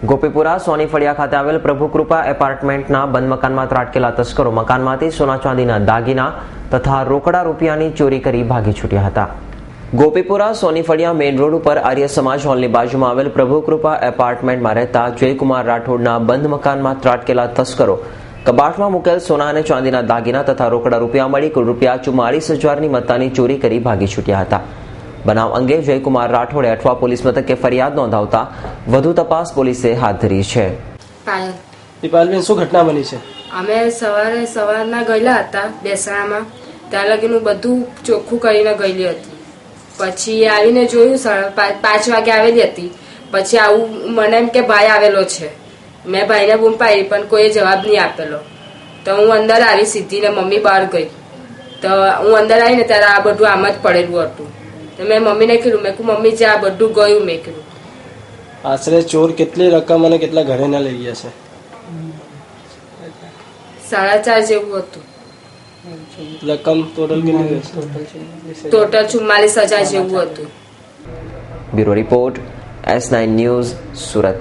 ગોપીપુરા સોની ફળિયા ખાતે આવેલ પ્રભુકૃપા એપાર્ટમેન્ટના બંધ મકાનમાં ત્રાટકેલા તસ્કરો મકાનમાંથી સોના ચાંદીના દાગીના તથા રોકડા રૂપિયાની ચોરી કરી ભાગી છૂટ્યા હતા. ગોપીપુરા સોની ફળિયા મેઇન રોડ ઉપર આર્ય સમાજ હોલની બાજુમાં આવેલ પ્રભુકૃપા એપાર્ટમેન્ટમાં રહેતા જયકુમાર રાઠોડના બંધ મકાનમાં ત્રાટકેલા તસ્કરો કબાટમાં મૂકેલ સોના અને ચાંદીના દાગીના તથા રોકડા રૂપિયા મળી કુલ રૂપિયા 44,000ની મત્તાની ચોરી કરી ભાગી છૂટ્યા હતા. બનાવ અંગે જયકુમાર રાઠોડે અઠવા પોલીસ મથકે ફરિયાદ નોંધાવતા વધુ તપાસ પોલીસે હાથ ધરી છે. દીપાલબેન, શું ઘટના બની છે? અમે સવારના ગયેલા હતા બેસણામાં, ત્યાં લગીનું બધું ચોખ્ખું કરીને ગયેલી હતી. પછી આવીને જોયું 5 વાગે આવેલી હતી. પછી આવું મને એમ કે ભાઈ આવેલો છે. મેં ભાઈને બૂમ પાડી પણ કોઈએ જવાબ નહીં આપેલો. તો હું અંદર આવી સીધી ને મમ્મી બહાર ગઈ. તો હું અંદર આવીને ત્યારે આ બધું આમ જ પડેલું હતું. તો મેં મમ્મીને કીધું, મેં કહ્યું મમ્મી જે આ બધું ગયું. મેં કીધું આશરે ચોર કેટલી રકમ અને કેટલા ઘરેણા લઈ ગયા છે? 4.5 જેવું હતું. રકમ ટોટલ કેટલી? ટોટલ 44,000 જેવું હતું. Bureau report S9 news, Surat.